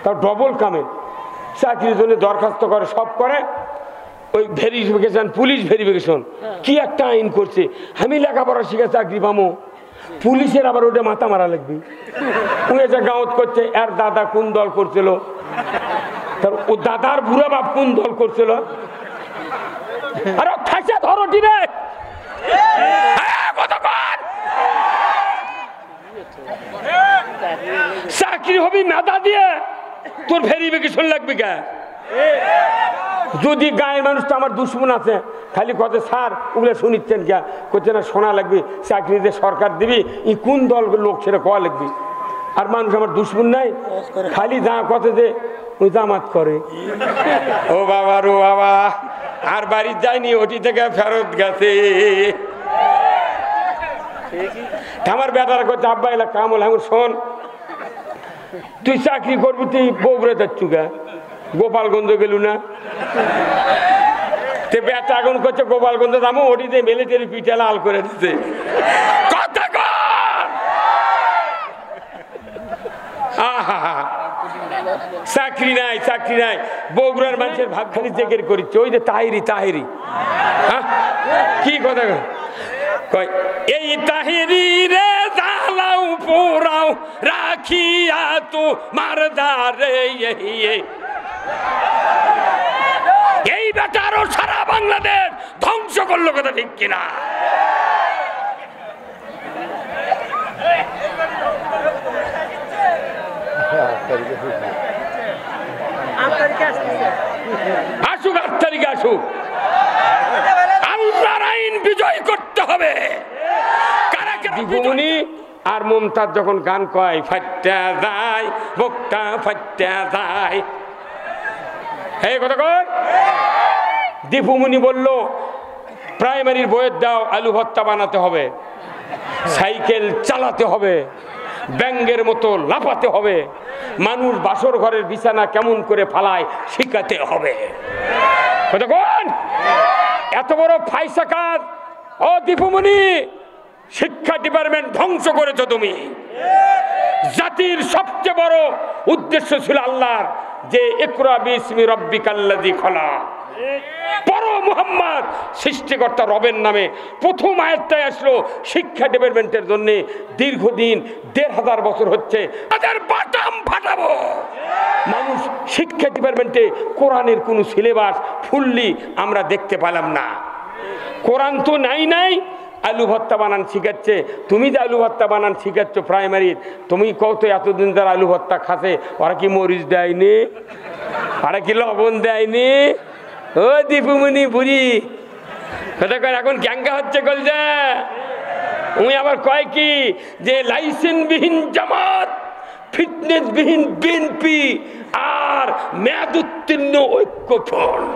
তার ডবল কামে চাকরির জন্য দরখাস্ত করে, সব করে। ওই ভেরিফিকেশন, পুলিশ ভেরিফিকেশন কি একটা আইন করছে, আমি লেখাপড়া শিখে চাকরি পাবো, পুলিশের আবার ওটা মাথা মারা লাগবে। যে গাঁত করছে এর দাদা কোন দল করছিল, তার ও দাদার বুড়া বাপ কোন দল করছিল, আর খাইছে ধরো দিবে চাকরি হবি মেধা দিয়ে, তোর ভেরিফিকেশন লাগবে কে? যদি গায়ের মানুষটা আমার দুশ্মন আছে, খালি কথা স্যার ওগুলো শুনিচ্ছেন কে, করছে না শোনা লাগবে, চাকরিতে সরকার দিবি, ই কোন দল লোক সেটা কোয়া লাগবে। আর মানুষ আমার দুশ্মন নাই, খালি যা কথা যে ওই জামাত করে। ও বাবা রো বাবা, আর বাড়ি যায়নি, ওটি থেকে ফেরত গেছে। আমার বেটারা করছে আব্বা এলা কামল, আমি শোন তুই চাকরি করবি, তুই বগুড়া যাচ্ছু গা, গোপালগঞ্জ গেলু না? বেটা এখন করছে গোপালগঞ্জ যাবো, ওটিতে মিলিটারি পিঠে লাল করে দিচ্ছে। চাকরি নাই, চাকরি নাই, বগুড়ার মানুষের ভাগ খালি জেকের করিচ্ছে। ওই যে তাহিরি, তাহিরি কি কথা কয়, এই তাহিরি রে জ্বালাও পোড়াও রাখিয়া তো মারদারে, এই বেটারও সারা বাংলাদেশ ধ্বংস করলো, কথা ঠিক কিনা? আসুক 8 তারিখে আসুক, আল্লাহর আইন বিজয় করতে হবে। দীপুমণি আর মমতাজ যখন গান কয়, ফাট্টা যায় বুকটা ফাট্টা যায়, এই কথা কর। দীপুমণি বলল প্রাইমারির বইয়ের দাও, আলু ভর্তা বানাতে হবে, সাইকেল চালাতে হবে, ব্যাঙ্গের মতো লাফাতে হবে, মানুষ বাসর ঘরের বিছানা কেমন করে ফালায় শিখাতে হবে। এত বড় ফাইসা কাজ, ও দীপুমণি, শিক্ষা ডিপার্টমেন্ট ধ্বংস করেছো তুমি। জাতির সবচেয়ে বড় উদ্দেশ্য ছিল আল্লাহর যে ইকরা বিসমি রাব্বিকাল্লাযী খলাক, পড়ো মুহাম্মদ, সৃষ্টিকর্তা রবের নামে। প্রথম আয়াতটাই আসলো শিক্ষা ডিপার্টমেন্টের জন্য। দীর্ঘদিন 1500 বছর হচ্ছে তাদের বাটাম ফাটাবো। মানুষ শিক্ষা ডিপার্টমেন্টে কোরআনের কোনো সিলেবাস ফুললি আমরা দেখতে পেলাম না। কোরআন তো নাই নাই, আলু ভর্তা বানান শিখাচ্ছে। তুমি যে আলু ভর্তা বানান শিখাচ্ছ প্রাইমারির, তুমি কত এতদিন যারা আলু ভর্তা খাচ্ছে, ওরা কি মরিচ দেয়নি, ওরা কি লবণ দেয়নি? ও দীপুমণি বুড়ি কথা কয়, এখন ক্যাঙ্গা হচ্ছে কলজা। উনি আবার কয় কি যে লাইসেন্সবিহীন জামাত, ফিটনেসবিহীন বিএনপি আর মেয়াদ উত্তীর্ণ ঐক্যফ্রন্ট।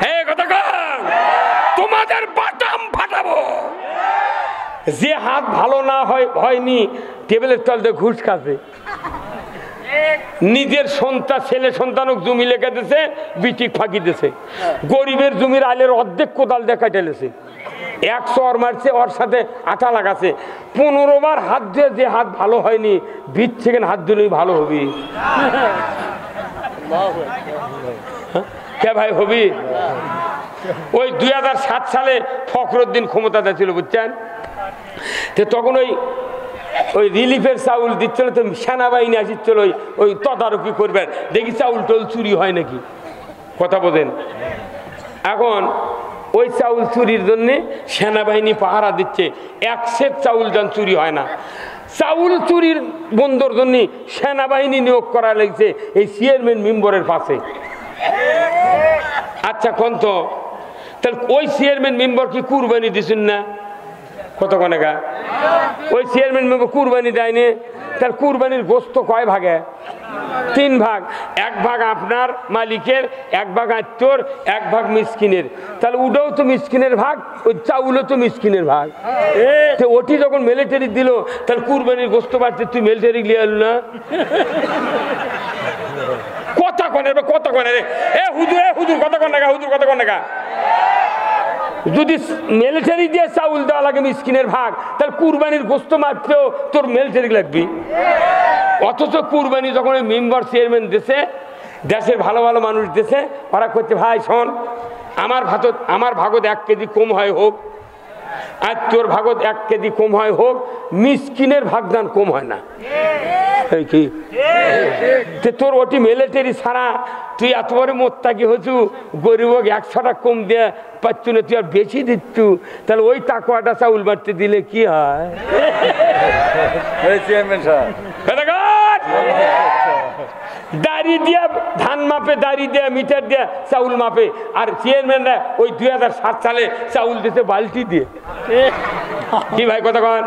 হ্যাঁ কথা কয়, তোমাদের বাটাম ফাটাবো। যে হাত ভালো না হয়নি টেবিলের তলতে ঘুষ খাচ্ছে, নিজের সন্তান ছেলে সন্তানক জমি লেখা দিয়েছে, বিটিক ফাঁকি দিয়েছে, গরিবের জমির আলের অর্ধেক কোদাল দেখা টেলেছে, 100 ওর মারছে, ওর সাথে আঠা লাগাছে। 15 বার হাত দিয়ে যে হাত ভালো হয়নি, 20 সেকেন্ড হাত দিলেই ভালো হবি। কে ভাই হবি? ওই 2007 সালে ফখরুদ্দিন ক্ষমতাতে ছিল, বুঝছেন? তো তখন ওই রিলিফের চাউল দিচ্ছিল, তো সেনাবাহিনী আসছিল ওই তদারকি করবেন, দেখি চাউল টল চুরি হয় নাকি, কথা বোঝেন? এখন ওই চাউল চুরির জন্য সেনাবাহিনী পাহারা দিচ্ছে, 1 সের চাউল যেন চুরি হয় না। চাউল চুরির বন্ধর জন্য সেনাবাহিনী নিয়োগ করা লাগছে এই চেয়ারম্যান মেম্বরের পাশে। আচ্ছা কোন তো, তাহলে ওই চেয়ারম্যান মেম্বার কি কুরবানি দিচ্ছেন না? কত কনেকা ওই চেয়ারম্যান মেম্বার কুরবানি দেয়নি, তার কুরবানির গোস্ত কয় ভাগে? 3 ভাগ। 1 ভাগ আপনার মালিকের, 1 ভাগ আত্মীয়র, 1 ভাগ মিসকিনের। তাহলে ওটাও তো মিসকিনের ভাগ, ওই চাউলও তো মিসকিনের ভাগ। তো ওটি যখন মিলিটারি দিল, তাহলে কুরবানির গোস্ত বাড়ছে, তুই মিলিটারি লিয়ে আল না? কথা কনে কথা কনে রে, এ হুজুর কথা কন না, হুজুর কথা কন না। যদি মিলিটারি দিয়ে চাউল দেওয়া লাগে মিসকিনের ভাগ, তাহলে কুরবানির গোস্ত মারতেও তোর মিলিটারি লাগবি। অথচ কুরবানি যখন মেম্বার চেয়ারম্যান দেশে দেশের ভালো ভালো মানুষ দেশে ওরা করছে ভাই শোন আমার ভাগত 1 কেজি কম হয় হোক আর তোর ভাগত 1 কেজি কম হয় হোক, মিসকিনের ভাগদান কম হয় না। কি তোর ওটি মিলিটারি ছাড়া তুই এত বড় মোত্তাকি হচ্ছু, গরিব 100 টাকা কম দিয়ে পাচ্ছু না, তুই আর বেশি দিচ্ছু, তাহলে ওই টাকাটা চাউল বাড়তে দিলে কি হয়? দাড়ি দিয়া ধান মাপে, দাড়ি দিয়া মিটার দিয়া চাউল মাপে, আর চেয়ারম্যানরা ওই 2007 সালে চাউল দিতে বালতি দিয়ে। কি ভাই কথা কন?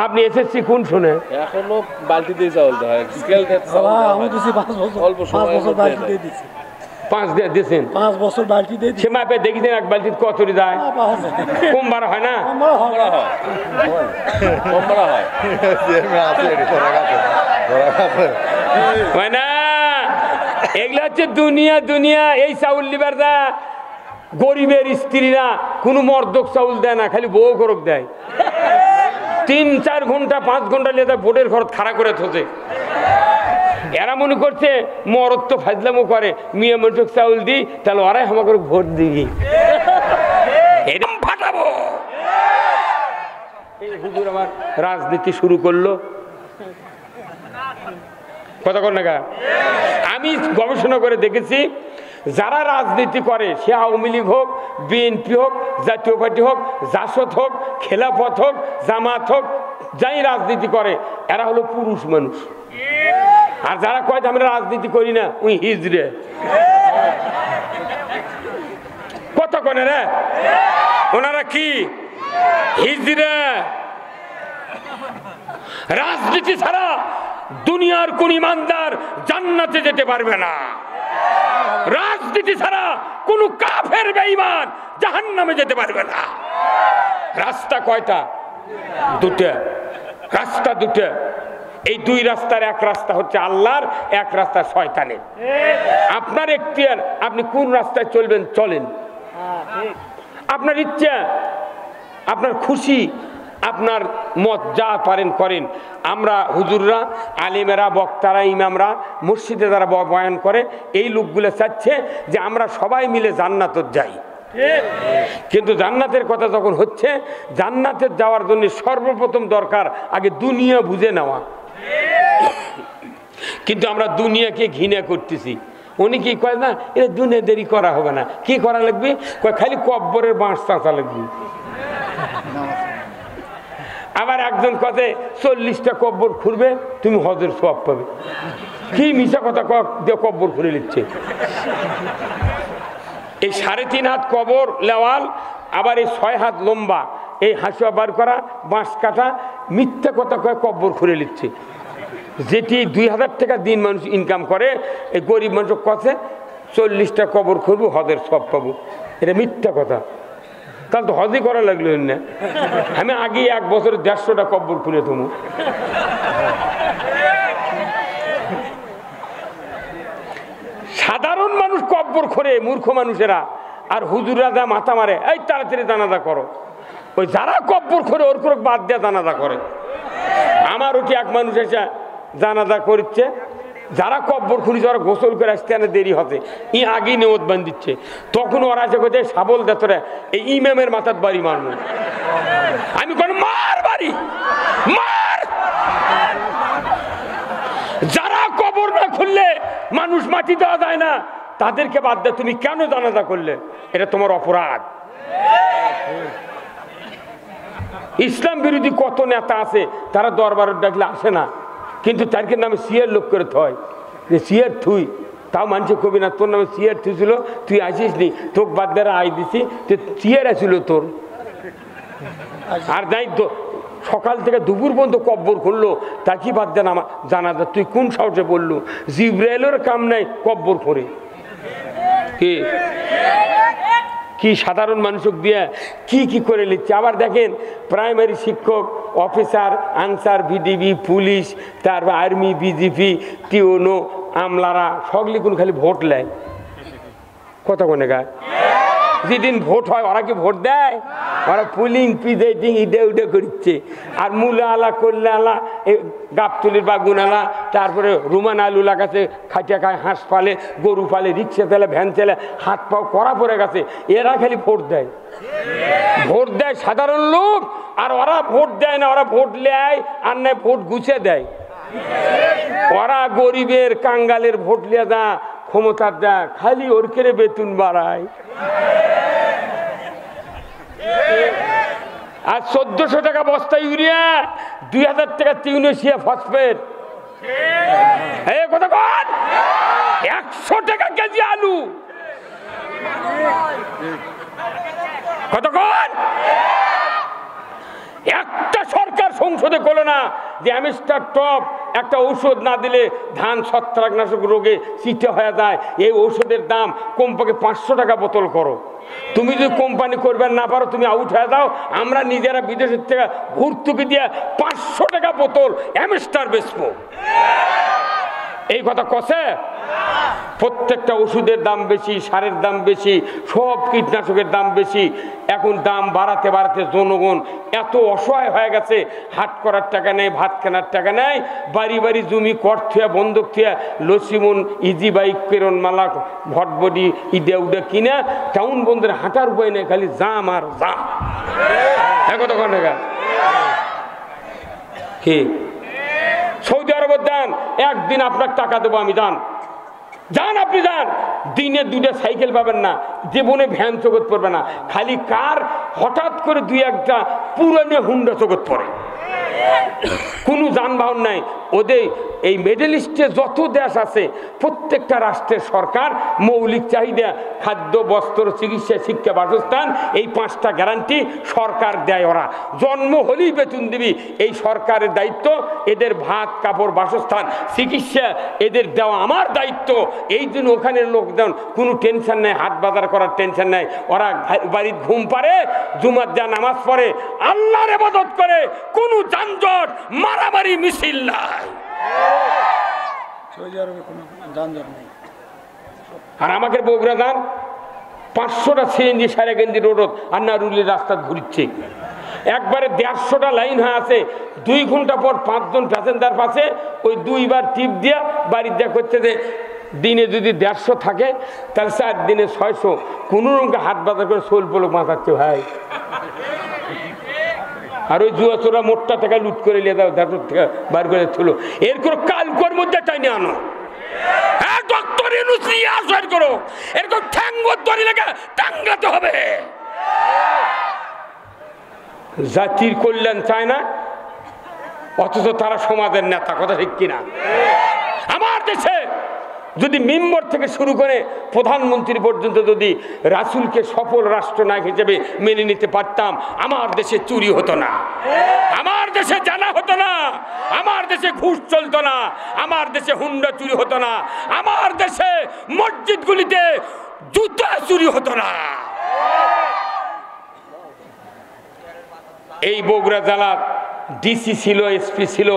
আপনি এসএসসি কোন শুনে? এখনো বালতি দিয়ে চাউল দেয়, স্কেল দিয়ে চাউল আমি দিছি 5 বছর, অল্প সময় বালতি দিয়ে দিছি। 5 দিয়ে দিয়েছেন? 5 বছর বালতি দিয়ে দিছি। সে মাপে দেখেছেন এক বালতি কত যায়? কম বাড়া হয় না? কম বাড়া হয়। হয় না? এগুলো হচ্ছে দুনিয়া। এই চাউল লিবার দা গরিবের স্ত্রীরা কোনো মর্দক চাউল দেয় না, খালি বউ করক দেয়। 3-4 ঘন্টা 5 ঘন্টা লেদা ভোটের ঘর খাড়া করে থোছে। এরা মনে করছে মরদ তো ফাজলামো করে, মিয়া মন্টক চাউল দিই তাহলে ওরাই আমাকে ভোট দিই, এরকম ফাটাবো। এই হুজুর আমার রাজনীতি শুরু করলো, কথা কর না। আমি গবেষণা করে দেখেছি যারা রাজনীতি করে, সে আওয়ামী লীগ হোক, বিএনপি হোক, জাতীয় পার্টি হোক, জাসদ হোক, খেলাফত হোক, জামাত হোক, যাই রাজনীতি করে এরা হলো পুরুষ মানুষ। আর যারা কয় আমরা রাজনীতি করি না, ওই হিজড়ে। কত কনে রে ওনারা কি হিজড়ে? রাজনীতি ছাড়া দুনিয়ার কোন ইমানদার জান্নাতে যেতে পারবে না। রাজনীতি ছাড়া কোন কাফের বেঈমান জাহান্নামে যেতে পারবে না। রাস্তা কয়টা? 2টা রাস্তা, 2টা। এই 2 রাস্তার এক রাস্তা হচ্ছে আল্লাহর, এক রাস্তা শয়তানের। আপনার এখতিয়ার, আপনি কোন রাস্তায় চলবেন চলেন, আপনার ইচ্ছা, আপনার খুশি, আপনার মত যা পারেন করেন। আমরা হুজুররা, আলিমেরা, বক্তারা, ইমামরা মসজিদে যারা বয়ান করে, এই লোকগুলো চাচ্ছে যে আমরা সবাই মিলে জান্নাতে যাই। কিন্তু জান্নাতের কথা যখন হচ্ছে, জান্নাতে যাওয়ার জন্য সর্বপ্রথম দরকার আগে দুনিয়া বুঝে নেওয়া। কিন্তু আমরা দুনিয়াকে ঘৃণা করতেছি। উনি কি কয় না, এটা দুনিয়া দেরি করা হবে না, কি করা লাগবে? কয় খালি কব্বরের বাঁশ চাঁচা লাগবে। আবার একজন কথা 40টা কব্বর খুঁড়বে, তুমি হজের সওয়াব পাবে। কি মিশা কথা দিয়ে কব্বর খুঁড়ে নিচ্ছে। এই 3.5 হাত কবর লেওয়াল, আবার এই 6 হাত লম্বা, এই হাসুয়া বার করা, বাঁশ কাটা, মিথ্যা কথা কয়ে কব্বর খুঁড়ে নিচ্ছে। যেটি 2000 টাকা দিন মানুষ ইনকাম করে, এই গরিব মানুষ কথা 40টা কবর খুঁড়বো, হজের সওয়াব পাবো। এটা মিথ্যা কথা। তাহলে তো হজই করা লাগলো না। আমি আগে 1 বছরে 150টা কব্বর খুলে তুমি। সাধারণ মানুষ কব্বর করে, মূর্খ মানুষেরা। আর হুজুররা যা মাথা মারে, এই তাড়াতাড়ি জানাজা করো। ওই যারা কব্বর করে ওর করে বাদ দিয়ে জানাজা করে। আমার ওটি এক মানুষ এসে জানাজা করছে, যারা কব্বর খুঁড়িছে ওরা গোসল করে আসতে দেরি হতে, ই আগেই নিয়ত বান দিচ্ছে। তখন ওরা এসে কোথায় সাবল দেতরে এই ইমামের মাথার বাড়ি মারবো। আমি কোন মার বাড়ি মার। যারা কবর না খুললে মানুষ মাটি দেওয়া যায় না, তাদেরকে বাদ দিয়ে তুমি কেন জানাজা করলে? এটা তোমার অপরাধ। ইসলাম বিরোধী কত নেতা আছে, তারা দরবারে ডাকলে আসে না, কিন্তু তারকে নামে সিয়ার লোক করে থয় যে সিয়ার থুই, তাও মানুষে কবি না তোর নামে সিয়ার থুইছিল, তুই আসিস নি, তোকে বাদ দ্বারা আই দিছি, যে সিয়ার আসিল তোর। আর যাই তো সকাল থেকে দুপুর পর্যন্ত কব্বর খুললো, তা কি বাদ দেন আমার জানাজা? তুই কোন সাহসে বললু? জিব্রাইলের কাম নাই কব্বর করে। কি সাধারণ মানুষক দিয়ে কি করে নিচ্ছে। আবার দেখেন প্রাইমারি শিক্ষক, অফিসার, আনসার, ভিডিবি, পুলিশ, তারপর আর্মি, বিজেপি, টিওনো, আমলারা সকলে কোন খালি ভোট নেয়। কথা কোনে গায় যেদিন ভোট হয় ওরা কি ভোট দেয়? ওরা পুলিং পিজেটিং ইডে উডে করছে। আর মূলা আলা করলে আলা গাবতলির বাগুন আলা, তারপরে রুমান আলু লাগাছে, খাটিয়া খায়, হাঁস পালে, গরু পালে, রিক্সা চালে, ভ্যান চালে, হাত পাও করা পড়ে গেছে। এরা খালি ভোট দেয়, ভোট দেয় সাধারণ লোক। আর ওরা ভোট দেয় না, ওরা ভোট নেয় আর নয় ভোট গুছিয়ে দেয়। ওরা গরিবের কাঙ্গালের ভোট লিয়া যা ক্ষমতার যা খালি ওর কেড়ে বেতন বাড়ায়। আর 1400 টাকা বস্তা ইউরিয়া, 2000 টাকা টিউনেশিয়া ফসফেট, 100 টাকা কেজি আলু, কতক্ষণ একটা সরকার সংসদে করলো না যে অ্যামিস্টার টপ একটা ঔষধ না দিলে ধান ছত্রাকনাশক রোগে চিটে হয়ে যায়, এই ঔষধের দাম কমপক্ষে 500 টাকা বোতল করো। তুমি যদি কোম্পানি করবে না পারো, তুমি আউট হয়ে যাও। আমরা নিজেরা বিদেশের থেকে ভর্তুকি দিয়ে 500 টাকা বোতল অ্যামিস্টার বেচবো। এই কথা কষে প্রত্যেকটা ওষুধের দাম বেশি, সারের দাম বেশি, সব কীটনাশকের দাম বেশি। এখন দাম বাড়াতে বাড়াতে জনগণ এত অসহায় হয়ে গেছে, হাট করার টাকা নেই, ভাত কেনার টাকা নেই, বাড়ি বাড়ি জমি কর থুয়া বন্ধক থুয়া লসিমন ইজি বাইক প্রেরণ মালা ভটবডি ইডে উডে কিনা টাউন বন্ধের হাঁটার উপায় নেই, খালি জাম আর জাম। কতক্ষণ টাকা কি সৌদি আরবের দেন, একদিন আপনার টাকা দেবো আমি, যান যান, আপনি যান, দিনে 2টা সাইকেল পাবেন না, জীবনে ভ্যান জগৎ পড়বে না, খালি কার হঠাৎ করে 2-1টা পুরানো হুন্ডা জগৎ পড়ে, কোনো যানবাহন নাই। ওদের এই মিডল ইস্টে যত দেশ আছে প্রত্যেকটা রাষ্ট্রের সরকার মৌলিক চাহিদা খাদ্য, বস্ত্র, চিকিৎসা, শিক্ষা, বাসস্থান, এই 5টা গ্যারান্টি সরকার দেয়। ওরা জন্ম হলেই বেতন দিবি, এই সরকারের দায়িত্ব। এদের ভাত, কাপড়, বাসস্থান, চিকিৎসা এদের দেওয়া আমার দায়িত্ব। এই জন্য ওখানের লোকজন কোনো টেনশন নেই, হাট বাজার করার টেনশন নেই। ওরা বাড়ির ঘুম পারে, জুমার যা নামাজ পড়ে, আল্লাহর ইবাদত করে, কোনো যানজট মারামারি মিছিল নাই। আর আমাকে বগুড়া যান, 500টা সিএনজি সারাগেন্দি রোড আর নারুলির রাস্তা ঘুরছে, একবারে 150টা লাইন হয়ে আছে। 2 ঘন্টা পর 5 জন প্যাসেঞ্জার পাশে, ওই 2 বার টিপ দিয়া বাড়ির যা করছে যে দিনে যদি 150 থাকে তাহলে 4 দিনে 600, কোনো রকম হাট বাজার করে সোল পোলক মাথাচ্ছে ভাই। আর ওই জুয়া চোরা মোটটা টাকা লুট করে নিয়ে দাও, থেকে বার করে ছিল, এর কোনো কালকর মধ্যে টাইনে আনো, করো, এরকম টাঙ্গাতে হবে। জাতির কল্যাণ চায় না, অথচ তারা সমাজের নেতা, কথা ঠিক কিনা? আমার দেশে যদি মেম্বার থেকে শুরু করে প্রধানমন্ত্রী পর্যন্ত যদি রাসূলকে সফল রাষ্ট্রনায়ক হিসেবে মেনে নিতে পারতাম, আমার দেশে চুরি হতো না, আমার দেশে জানা হতো না, আমার দেশে ঘুষ চলতো না, আমার দেশে হুন্ডা চুরি হতো না, আমার দেশে মসজিদগুলিতে জুতা চুরি হতো না। এই বগুড়া জেলার ডিসি ছিল, এসপি ছিল,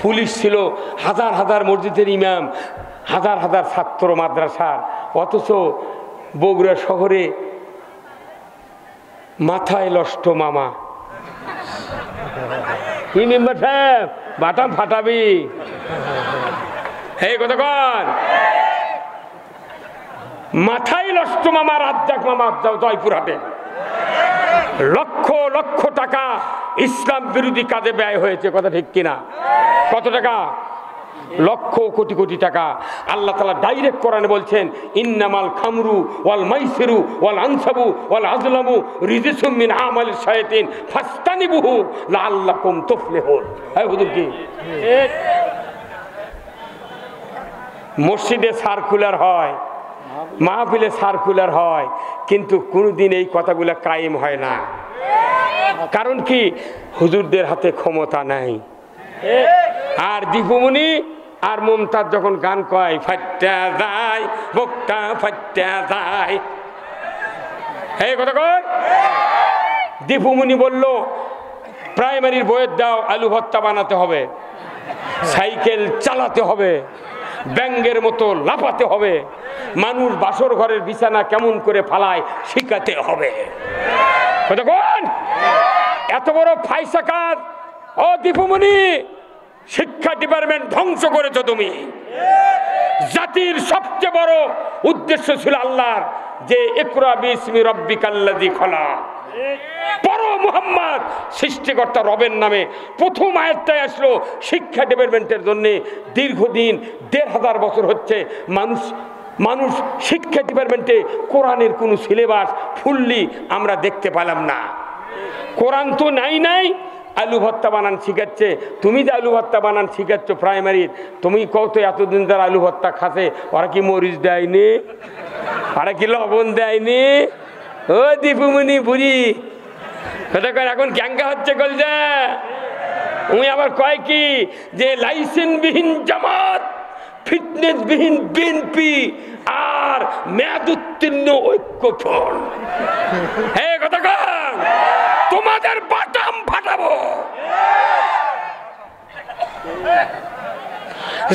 পুলিশ ছিল, হাজার হাজার মসজিদের ইমাম, হাজার হাজার ছাত্র মাদ্রাসার, অথচ বগুড়া শহরে মাথায় লষ্ট মামা। কি মেম্বার সাহেব, বাটাম ফাটাবি, হে কতক্ষণ মাথায় লষ্ট মামা, রাজ্জাক মামা জয়পুরহাটে লক্ষ লক্ষ টাকা ইসলাম বিরোধী কাজে ব্যয় হয়েছে, কথা ঠিক কিনা? কত টাকা? লক্ষ কোটি কোটি টাকা। আল্লাহ তাআলা ডাইরেক্ট কোরআনে বলছেন, ইন্নামাল খামরু ওয়াল মাইসিরু ওয়াল আনসাবু ওয়াল আজলামু রিজসুম মিন আমালিশ শায়াতিন ফাস্তানিবুহু লাআল্লাকুম তুফলিহুন। হ্যাঁ হুজুর কি মসজিদে সার্কুলার হয়, মাহফিলে সার্কুলার হয়, কিন্তু কোনোদিন এই কথাগুলো কায়েম হয় না। কারণ কি? হুজুরদের হাতে ক্ষমতা নাই। আর দীপুমণি আর মমতাজ যখন গান কয়, ফাট্টা যায় বুকটা ফাট্টা যায়, এই কথা কর। দীপুমণি বলল প্রাইমারির বইয়ের দাও, আলু ভর্তা বানাতে হবে, সাইকেল চালাতে হবে, ব্যাঙ্গের মতো লাফাতে হবে, মানুষ বাসর ঘরের বিছানা কেমন করে ফালায় শিখাতে হবে। কতক্ষণ এত বড় ফাইসা কাজ, ও দীপুমণি, শিক্ষা ডিপার্টমেন্ট ধ্বংস করেছো তুমি। জাতির সবচেয়ে বড় উদ্দেশ্য ছিল আল্লাহর যে ইকরা বিসমি রাব্বিকাল্লাযী খলাক, পড়ো মুহাম্মদ, সৃষ্টিকর্তা রবের নামে। প্রথম আয়াতটাই আসলো শিক্ষা ডেভেলপমেন্টের জন্য। দীর্ঘদিন ১৫০০ বছর হচ্ছে মানুষ শিক্ষা ডিপার্টমেন্টে কোরআনের কোনো সিলেবাস ফুললি আমরা দেখতে পেলাম না। কোরআন তো নাই আলু ভর্তা বানান শিখাচ্ছে। তুমি যে আলু ভর্তা বানান শিখাচ্ছ প্রাইমারির, তুমি কত এতদিন ধরে আলু ভর্তা খাচ্ছে, ওরা কি মরিচ দেয়নি, ওরা কি লবণ দেয়নি? ও দীপুমণি বুড়ি, এখন গ্যাঙ্গা হচ্ছে কলজা। উনি আবার কয় কি যে লাইসেন্সবিহীন জামাত, ফিটনেসবিহীন বিএনপি আর মেয়াদ উত্তীর্ণ ঐক্যফ্রন্ট। হে কতক্ষণ তোমাদের বাটাম ফাটাবো।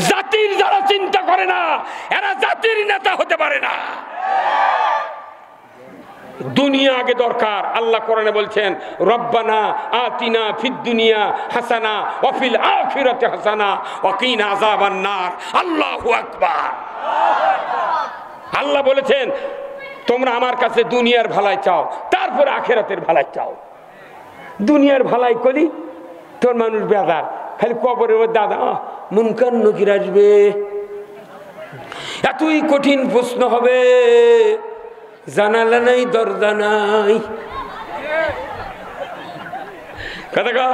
জাতির যারা চিন্তা করে না, এরা জাতির নেতা হতে পারে না। দুনিয়া আগে দরকার। আল্লাহ কোরআনে বলছেন রব্বানা আতিনা ফিদ দুনিয়া হাসানা ওয়া ফিল আখিরাতি হাসানা ওয়া কিনা আযাবান নার। আল্লাহু আকবার। আল্লাহ বলেছেন তোমরা আমার কাছে দুনিয়ার ভালাই চাও, তারপরে আখিরাতের ভালাই চাও। দুনিয়ার ভালাই করি তোর মানুষ বেজার, খালি কবরের দাদা মুনকার নকির আসবে, এতই কঠিন প্রশ্ন হবে, জানালা নাই দরজা নাই। কথা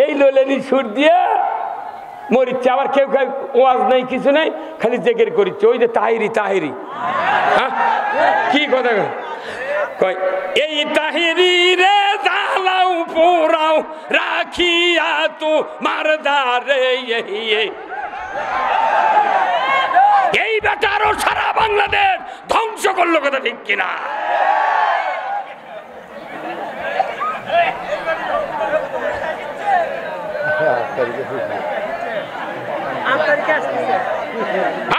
এই লোলেনি সুর দিয়া মরিচ্ছে। আবার কেউ ওয়াজ নাই, কিছু নাই, খালি জেগের করিচ্ছে। ওই যে তাহিরি হ্যাঁ কি কথা কয়, এই তাহিরি রে জ্বালাও পোড়াও রাখিয়া তো মারদারে। এই বেটারও সারা বাংলাদেশ ধ্বংস করলো, কথা ঠিক কিনা?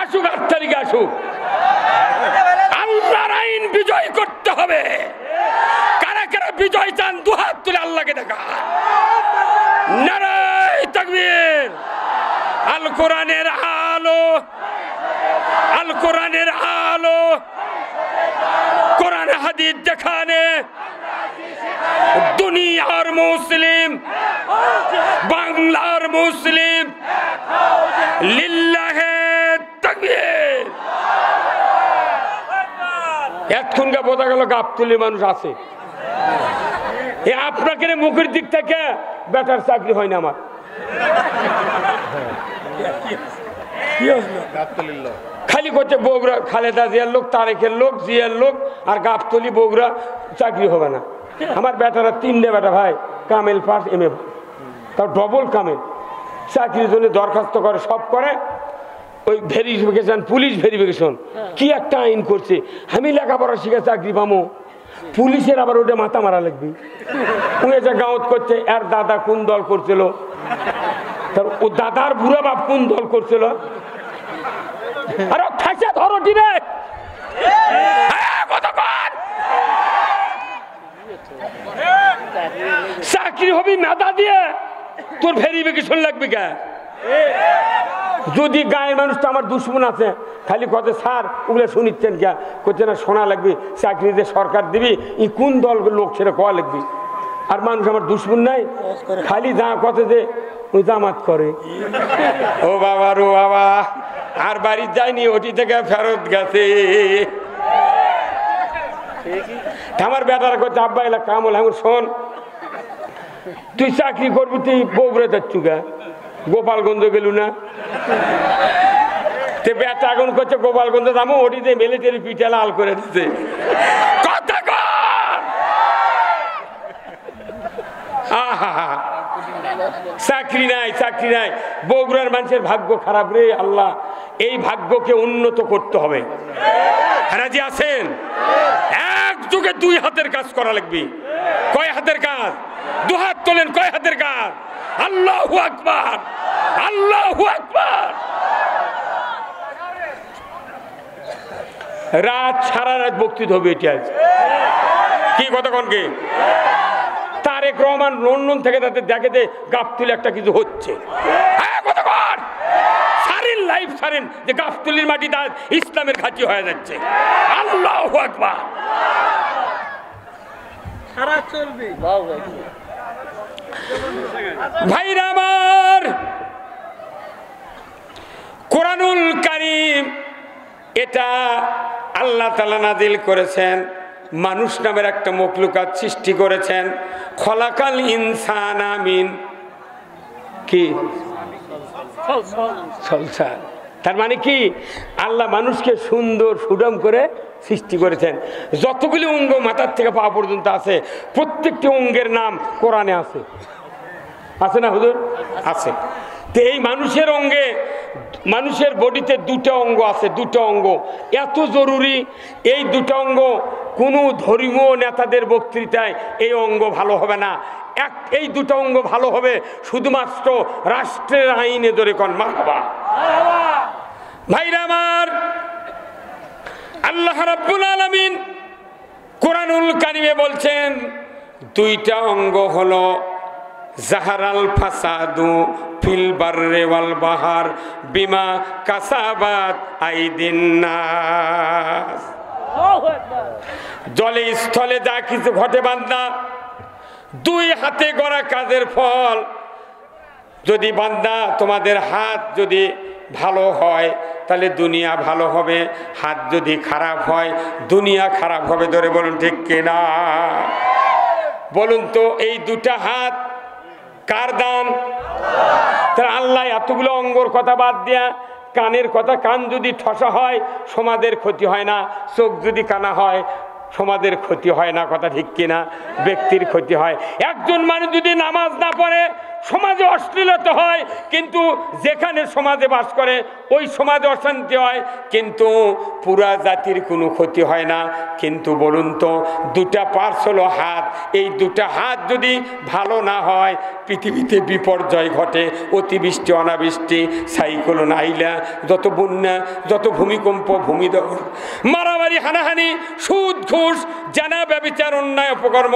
আসুক ৮ তারিখে আসুক। আল্লাহর আইন বিজয় করতে হবে। কারা কারা বিজয় চান দুহাত তুলে আল্লাহকে দেখা। নারায়ে তাকবীর। আল কোরআনের আলো, আল কোরআনের আলো, কোরআন হাদিস দেখানে দুনিয়ার মুসলিম, বাংলার মুসলিম, লিল্লাহে তাকবীর। এতক্ষণকে বোঝা গেল গাবতলি মানুষ আছে। আপনাকে মুখের দিক থেকে বেটার চাকরি হয় না আমার। খালি করছে বগুড়া খালেদা জিয়ার লোক, তারেকের লোক, জিয়ার লোক আর গাবতলি বগুড়া চাকরি হবে না। আমার বেটারা 3টে বেটা ভাই, কামেল পাস MA, তার ডবল কামেল। চাকরির জন্য দরখাস্ত করে, সব করে। ওই ভেরিফিকেশন, পুলিশ ভেরিফিকেশন কি একটা আইন করছে। আমি লেখাপড়া শিখে চাকরি পাবো, পুলিশের আবার ওটা মাথা মারা লাগবে। উনি গাঁত করছে এর দাদা কোন দল করছিল, ও দাদার বুড়া বাপ কোন দল করছিল। আর খাইছে ধরো দিবে চাকরি হবি মেধা দিয়ে, তোর ভেরিফিকেশন লাগবে কে? যদি গায়ের মানুষটা আমার দুশ্মন আছে, খালি কথা স্যার ওগুলো শুনিচ্ছেন কে? করছে না শোনা লাগবে, চাকরিতে সরকার দিবি, ই কোন দল লোক সেটা কোয়া লাগবে। আর মানুষ আমার দুশ্মন নাই, খালি যা কথা যে ওই জামাত করে। ও বাবা রো বাবা, আর বাড়ি যায়নি, ওটি থেকে ফেরত গেছে। আমার বেটারা করছে আব্বা এলা কামল। আমি শোন, তুই চাকরি করবি, তুই বগুড়া যাচ্ছু গা, গোপালগঞ্জ গেলু না? তে বেটা এখন করছে গোপালগঞ্জ যাবো, ওটিতে মিলিটারি পিঠে লাল করে দিচ্ছে। কথা কর, আহা চাকরি নাই, চাকরি নাই। বগুড়ার মানুষের ভাগ্য খারাপ রে আল্লাহ। এই ভাগ্যকে উন্নত করতে হবে। রাজি আছেন? এক যুগে 2 হাতের কাজ করা লাগবে। কয় হাতের কাজ? 2 হাত তোলেন। কয় হাতের কাজ? আল্লাহু আকবার, আল্লাহু আকবার। রাত সারা রাত বক্তৃতা হবে এটা কি কতক্ষণ কি তারেক রহমান লন্ডন থেকে তাদের দেখে যে গাবতুলি একটা কিছু হচ্ছে কতক্ষণ সারিন লাইফ সারিন যে গাবতুলির মাটি তার ইসলামের ঘাঁটি হয়ে যাচ্ছে আল্লাহু আকবার সারা চলবে ভাইরা আমার কোরআনুল কারীম এটা আল্লাহ তাআলা নাজিল করেছেন মানুষ নামের একটা মখলুকাত সৃষ্টি করেছেন খলাকাল ইনসানা মিন কি সলসা তার মানে কি আল্লাহ মানুষকে সুন্দর সুডম করে সৃষ্টি করেছেন যতগুলি অঙ্গ মাথার থেকে পা পর্যন্ত আছে প্রত্যেকটি অঙ্গের নাম কোরআনে আছে আছে না হুজুর আছে তো এই মানুষের অঙ্গে মানুষের বডিতে দুটো অঙ্গ আছে দুটো অঙ্গ এত জরুরি এই দুটো অঙ্গ কোনো ধর্মীয় নেতাদের বক্তৃতায় এই অঙ্গ ভালো হবে না এই দুটো অঙ্গ ভালো হবে শুধুমাত্র রাষ্ট্রের আইনে ধরে কোন মারহাবা ভাইরা আমার আল্লাহ রাব্বুল আলামিন কোরআনুল কারীমে বলছেন দুইটা অঙ্গ হলো জাহারাল ফাসাদু ফিল বাররি ওয়াল বাহার বিমা কাসাবাত আইদিন নাস জলে স্থলে যা কিছু ঘটে বান্দা দুই হাতে গড়া কাজের ফল যদি বান্দা তোমাদের হাত যদি ভালো হয় তাহলে দুনিয়া ভালো হবে হাত যদি খারাপ হয় দুনিয়া খারাপ হবে ধরে বলুন ঠিক কিনা বলুন তো এই দুটা হাত কার দান তাহলে আল্লাহ এতগুলো অঙ্গর কথা বাদ দিয়া কানের কথা কান যদি ঠসা হয় সমাজের ক্ষতি হয় না চোখ যদি কানা হয় সমাজের ক্ষতি হয় না কথা ঠিক কিনা ব্যক্তির ক্ষতি হয় একজন মানুষ যদি নামাজ না পড়ে সমাজে অশ্লীলতা হয় কিন্তু যেখানে সমাজে বাস করে ওই সমাজে অশান্তি হয় কিন্তু পুরা জাতির কোনো ক্ষতি হয় না কিন্তু বলুন তো দুটা পার্স হলো হাত এই দুটা হাত যদি ভালো না হয় পৃথিবীতে বিপর্যয় ঘটে অতিবৃষ্টি অনাবৃষ্টি সাইক্লোন আইলা যত বন্যা যত ভূমিকম্প ভূমিদস্খলন মারামারি হানাহানি সুদ ঘুষ জানা ব্যভিচার অন্যায় অপকর্ম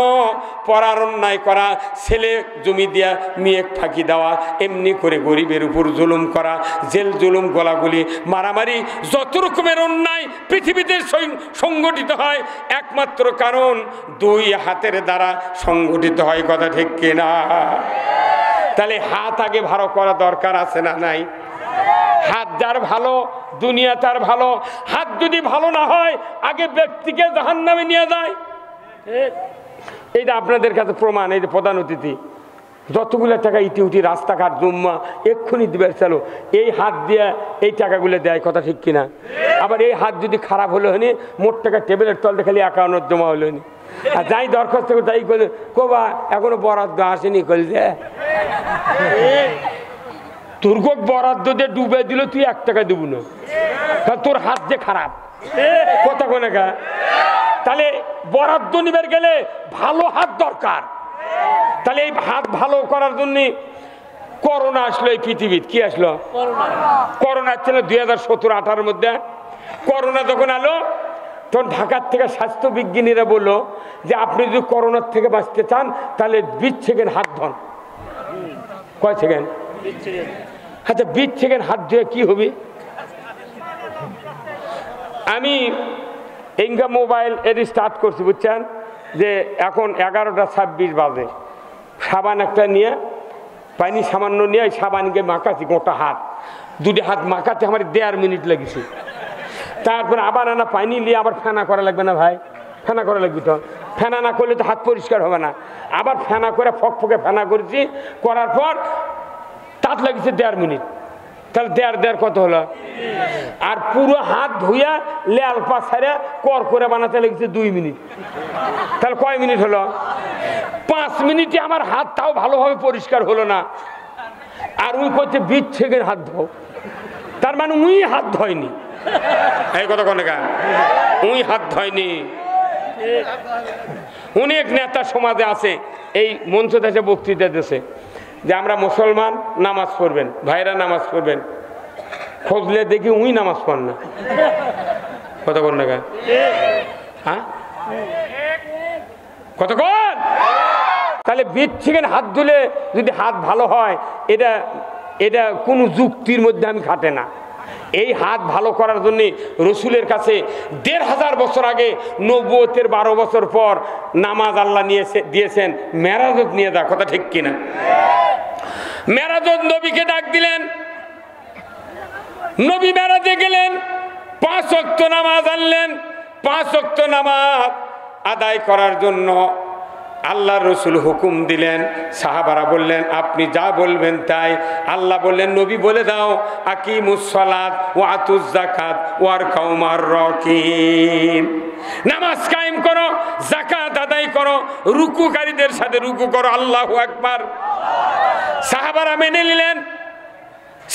পরার অন্যায় করা ছেলে জমি দিয়া মেয়ে ফাঁকি দেওয়া এমনি করে গরিবের উপর জুলুম করা জেল জুলুম গোলাগুলি মারামারি যত রকমের অন্যায় পৃথিবীতে সংগঠিত হয় একমাত্র কারণ দুই হাতের দ্বারা সংগঠিত হয় কথা ঠিক কিনা তাহলে হাত আগে ভালো করা দরকার আছে না নাই হাত যার ভালো দুনিয়া তার ভালো হাত যদি ভালো না হয় আগে ব্যক্তিকে জাহান্নামে নিয়ে যায় এইটা আপনাদের কাছে প্রমাণ এই যে প্রধান অতিথি যতগুলো টাকা ইটি উঠি রাস্তাঘাট জম্মা এক্ষুনি দিবার চালো এই হাত দিয়ে এই টাকাগুলো দেয় কথা ঠিক কিনা আবার এই হাত যদি খারাপ হলো হনি মোট টাকা টেবিলের তলতে খালি অ্যাকাউন্ট জমা হলো নি আর যাই দরখাস্ত করে তাই করলে কোবা এখনো বরাদ্দ আসেনি কল যে তোর বরাদ্দ দিয়ে ডুবে দিল তুই 1 টাকা দেবো না তোর হাত যে খারাপ কথা কোনে গা তাহলে বরাদ্দ নিবার গেলে ভালো হাত দরকার তাহলে এই হাত ভালো করার জন্য করোনা আসলো এই পৃথিবীর কি আসলো করোনা ছিল 2017-18 মধ্যে করোনা যখন আলো তখন ঢাকার থেকে স্বাস্থ্য বিজ্ঞানীরা বললো যে আপনি যদি করোনার থেকে বাঁচতে চান তাহলে 20 সেকেন্ড হাত ধন কয় সেকেন্ড আচ্ছা 20 সেকেন্ড হাত ধুয়ে কি হবে আমি ইনকা মোবাইল এর স্টার্ট করছি বুঝছেন যে এখন 11:26 বাজে সাবান একটা নিয়ে পানি সামান্য নিয়ে সাবানকে মাখাচ্ছি গোটা হাত দুটি হাত মাখাতে আমার 1.5 মিনিট লেগেছে তারপরে আবার আনা পানি নিয়ে আবার ফেনা করা লাগবে না ভাই ফেনা করা লাগবে তো ফেনা না করলে তো হাত পরিষ্কার হবে না আবার ফেনা করে ফকফকে ফেনা করেছি করার পর তাত লেগেছে 1.5 মিনিট তাহলে 1.5 কত হলো আর পুরো হাত ধুইয়া লেয়াল পা ছাড়া কর করে বানাতে লেগেছে 2 মিনিট তাহলে কয় মিনিট হলো 5 মিনিটে আমার হাত তাও ভালোভাবে পরিষ্কার হলো না আর উই করছে 20 সেকেন্ড হাত ধো তার মানে উই হাত ধয়নি এই কথা কোনে গা উই হাত ধয়নি অনেক নেতা সমাজে আছে এই মঞ্চ দেশে বক্তৃতা দেশে যে আমরা মুসলমান নামাজ পড়বেন ভাইরা নামাজ পড়বেন খোঁজলে দেখি উই নামাজ পড় না কতক্ষণ টাকা? হ্যাঁ কতক্ষণ? তাহলে বিচ্ছিকেন হাত ধুলে যদি হাত ভালো হয়, এটা এটা কোনো যুক্তির মধ্যে আমি খাটে না। এই হাত ভালো করার জন্য রসুলের কাছে ১৫০০ বছর আগে নবুয়তের ১২ বছর পর নামাজ আল্লাহ দিয়েছেন মেরাজত নিয়ে যা। কথা ঠিক কিনা? মেরাজত নবীকে ডাক দিলেন, নবী মেরাজে গেলেন, ৫ ওয়াক্ত নামাজ আনলেন। ৫ ওয়াক্ত নামাজ আদায় করার জন্য আল্লাহ রসুল হুকুম দিলেন। সাহাবারা বললেন আপনি যা বলবেন তাই। আল্লাহ বললেন নবী বলে দাও আকিমুস সালাত ওয়া আতুজ যাকাত ওয়ারকাউ মা'র রাকিন। নামাজ কায়েম করো, যাকাত আদায় করো, রুকুকারীদের সাথে রুকু করো। আল্লাহু আকবার। সাহাবারা মেনে নিলেন।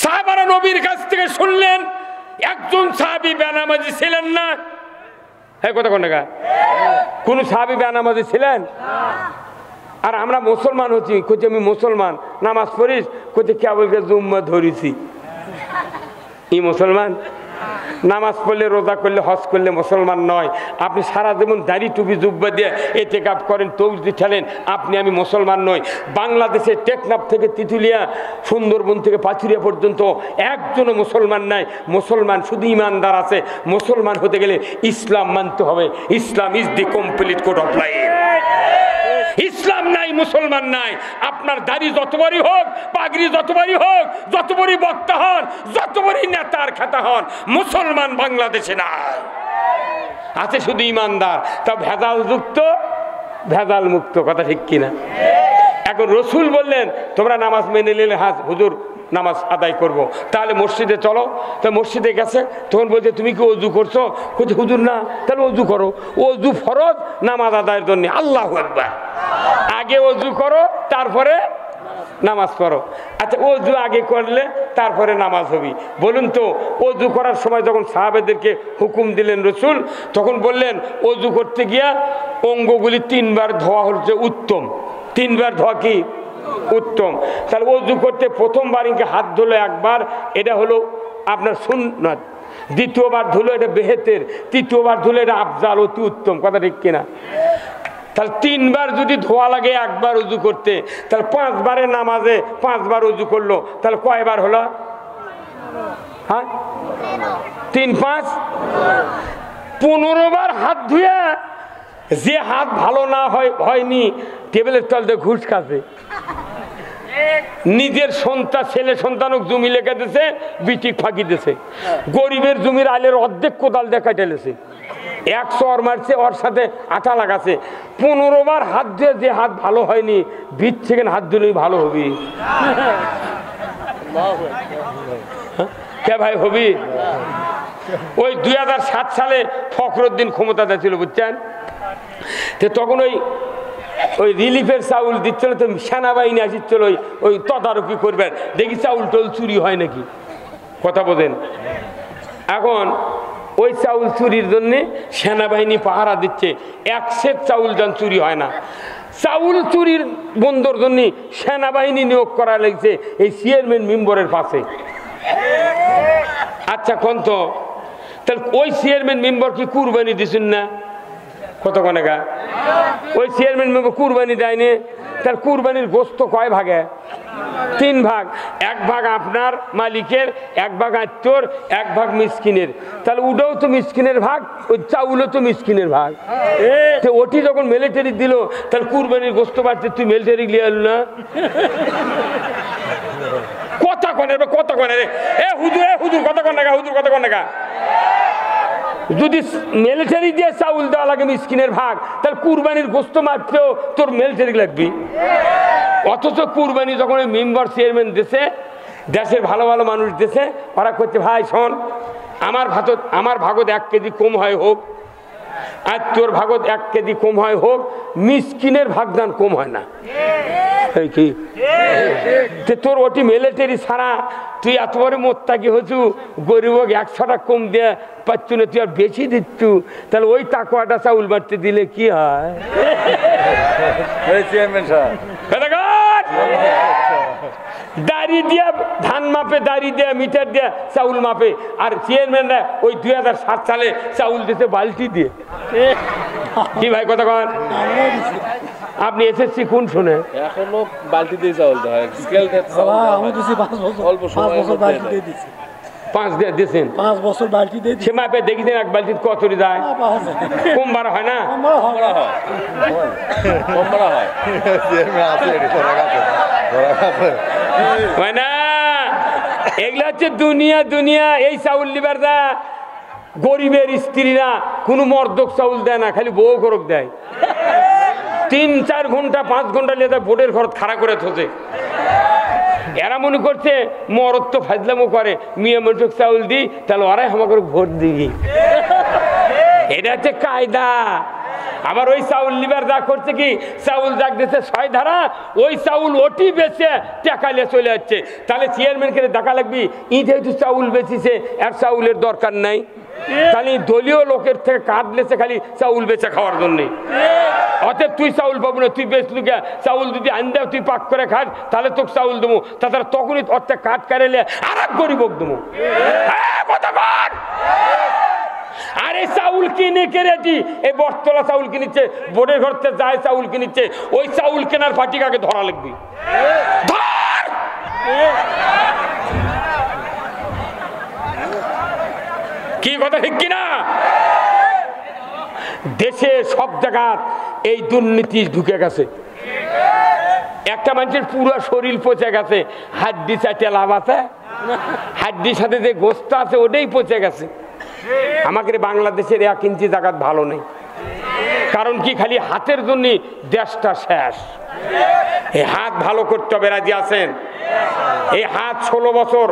সাহাবারা নবীর কাছ থেকে শুনলেন। একজন সাহাবী বেনামাজি ছিলেন না। হ্যাঁ কথা কোন টাকা? কোন সাহাবী বেনামাজি ছিলেন? আর আমরা মুসলমান হচ্ছি, কইছি আমি মুসলমান, নামাজ পড়িস, কইছে কেবলকে জুম্মা ধরেছি। ই মুসলমান? নামাজ পড়লে, রোজা করলে, হজ করলে মুসলমান নয়। আপনি সারা জীবন দাড়ি টুপি জুব্বা দিয়ে এতেকাফ করেন, তৌহিদ ঠেলেন, আপনি আমি মুসলমান নই। বাংলাদেশে টেকনাফ থেকে তিতুলিয়া, সুন্দরবন থেকে পাথুরিয়া পর্যন্ত একজনও মুসলমান নাই। মুসলমান শুধু ইমানদার আছে। মুসলমান হতে গেলে ইসলাম মানতে হবে। Islam is the complete code of life. Islam নাই, মুসলমান নাই। আপনার দাড়ি যত বড়ই হোক, পাগড়ি যত বড়ই হোক, যত বড়ই বক্তা হন, যত বড়ই নেতার খাতা হন, মুসলমান বাংলাদেশে নাই। আছে শুধু ইমানদার, তা ভেজাল যুক্ত, ভেজাল মুক্ত। কথা ঠিক কিনা? এখন রসুল বললেন তোমরা নামাজ মেনে নিলে, হ্যাঁ হুজুর নামাজ আদায় করব। তাহলে মসজিদে চলো। তা মসজিদে গেছে, তখন বলছে তুমি কি অজু করছো? বলছে হুজুর না। তাহলে অজু করো। অজু ফরজ নামাজ আদায়ের জন্য। আল্লাহু আকবার। আগে অজু করো, তারপরে নামাজ পড়ো। আচ্ছা অজু আগে করলে তারপরে নামাজ হবে? বলুন তো, অজু করার সময় যখন সাহাবেদেরকে হুকুম দিলেন রসুল, তখন বললেন অজু করতে গিয়া অঙ্গগুলি ৩ বার ধোয়া হচ্ছে উত্তম। ৩ বার ধোয়া কি উত্তম? তাহলে অজু করতে প্রথমবার ইনকে হাত ধুলো একবার, এটা হলো আপনার সুন্নাত। দ্বিতীয়বার ধুলো এটা বেহেতের, তৃতীয়বার ধুলো এটা আফজাল, অতি উত্তম। কথা ঠিক কিনা? তাহলে ৩ বার যদি ধোয়া লাগে একবার উজু করতে, তাহলে ৫ বারের নামাজে ৫ বার উজু করলো, তাহলে কয়বার হলো? হ্যাঁ ৩ ৫ ১৫ বার হাত ধুয়ে যে হাত ভালো না হয়নি টেবিলের তলতে ঘুষ খাচ্ছে। নিজের সন্তান, ছেলে সন্তানক জমি লেখা দিয়েছে, বিটিক ফাঁকি দিয়েছে। গরিবের জমির আলের অর্ধেক কোদাল দেখা টেলেছে, ১০০ ওর মারছে, ওর সাথে আঠা লাগাছে। ১৫ বার হাত ধুয়ে যে হাত ভালো হয়নি, বিট থেকে হাত ধুলেই ভালো হবি। কে ভাই হবি? ওই ২০০৭ সালে ফখরুদ্দিন ক্ষমতাতে ছিল, বুঝছেন? তো তখন ওই রিলিফের চাউল দিচ্ছিল, তো সেনাবাহিনী আসছিল ওই তদারকি করবেন, দেখি চাউল টাউল চুরি হয় নাকি। কথা বোঝেন? এখন ওই চাউল চুরির জন্য সেনাবাহিনী পাহারা দিচ্ছে, ১ সের চাউল যেন চুরি হয় না। চাউল চুরির বন্ধর জন্য সেনাবাহিনী নিয়োগ করা লেগেছে এই চেয়ারম্যান মেম্বরের পাশে। আচ্ছা কোন তো, তাহলে ওই চেয়ারম্যান মেম্বার কি কুরবানি দিচ্ছেন না? কত কনেকা ওই চেয়ারম্যান মেম্বার কুরবানি দেয়নি, তার কুরবানির গোস্ত কয় ভাগে? 3 ভাগ। 1 ভাগ আপনার মালিকের, 1 ভাগ আত্মীয়র, 1 ভাগ মিসকিনের। তাহলে ওটাও তো মিসকিনের ভাগ, ওই চাউলও তো মিসকিনের ভাগ। তো ওটি যখন মিলিটারি দিল, তাহলে কুরবানির গোস্ত বাড়ছে, তুই মিলিটারি লিয়ে আল না? কথা কনে রে, কথা কনে রে। হুজুর কথা কন না, হুজুর কথা কন না। যদি মিলিটারি দিয়ে চাউল দেওয়া লাগে মিসকিনের ভাগ, তাহলে কুরবানির গোস্ত মারতেও তোর মিলিটারি লাগবি। অথচ কুরবানি যখন ওই মেম্বার চেয়ারম্যান দেশে, দেশের ভালো ভালো মানুষ দেশে, ওরা করছে ভাই শোন, আমার ভাগত 1 কেজি কম হয় হোক, আর তোর ভাগত 1 কেজি কম হয় হোক, মিসকিনের ভাগদান কম হয় না। কি তোর ওটি মিলিটারি ছাড়া তুই এত বড় মোত্তাকি হচ্ছু, গরিব 100 টাকা কম দিয়ে পাচ্ছু না, তুই আর বেশি দিচ্ছু, তাহলে ওই টাকাটা চাউল বাড়তে দিলে কি হয়? দাড়ি দিয়া ধান মাপে, দাড়ি দেয়া, মিটার দেয়া, চাউল মাপে। আর চেয়ারম্যানরা ওই 2007 সালে চাউল দিতে বালতি দিয়ে। কি ভাই কথা কন? আপনি এসএসসি কোন শুনে? এখনো বালতি দিয়ে চাউল দেওয়া হয়, স্কেল দিয়ে চাউল দেওয়া হয়। অল্প সময়ের মধ্যে দেয়। 5 দিয়েছেন? 5 বছর বালতি দিয়ে সে মাপে দেখেছেন এক বালতি কত যায়? কম বাড়া হয় না? হয় না? এগুলো হচ্ছে দুনিয়া। দুনিয়া এই চাউল লিবার দা গরিবের স্ত্রীরা কোনো মর্দক চাউল দেয় না, খালি বউ করক দেয়। 3-4 ঘন্টা 5 ঘন্টা লেদা ভোটের ঘর খাড়া করে থোছে। এরা মনে করছে মরদ তো ফাজলামো করে, মিয়া মটক চাউল দিই তাহলে ওরাই আমাকে ভোট দিই। এটা হচ্ছে কায়দা। আবার ওই চাউল লিবার যা করছে কি, চাউল যাক দিচ্ছে 6 ধারা, ওই চাউল ওটি বেচে টাকালে চলে যাচ্ছে। তাহলে চেয়ারম্যানকে দেখা লাগবি ই যেহেতু চাউল বেচিছে আর চাউলের দরকার নাই, খালি দলীয় লোকের থেকে কাঠ লেছে খালি চাউল বেচে খাওয়ার জন্যে। অতএব তুই চাউল পাবো না, তুই বেচলু গে চাউল যদি আনদা তুই পাক করে খাস তাহলে তোকে চাউল দেবো। তাছাড়া তখনই অর্থে কাঠ কারেলে আর এক গরিবক দেবো। আর এই চাউল কিনে কেরেটি এই বটতলা চাউল কিনেছে, বোর্ডের ঘর থেকে যায় চাউল কিনেছে, ওই চাউল কেনার ফাটিকাকে ধরা লাগবে। কি কথা ঠিক কিনা? দেশে সব জায়গা এই দুর্নীতি ঢুকে গেছে। একটা মানুষের পুরো শরীর পচে গেছে, হাড্ডি চাটে লাভ আছে? হাড্ডির সাথে যে গোস্ত আছে ওটাই পচে গেছে। আমাকে বাংলাদেশের 1 ইঞ্চি জায়গা ভালো নেই। কারণ কি, খালি হাতের জন্য দেশটা শেষ। এই হাত ভালো করতে হবে, রাজি আছেন? এই হাত 16 বছর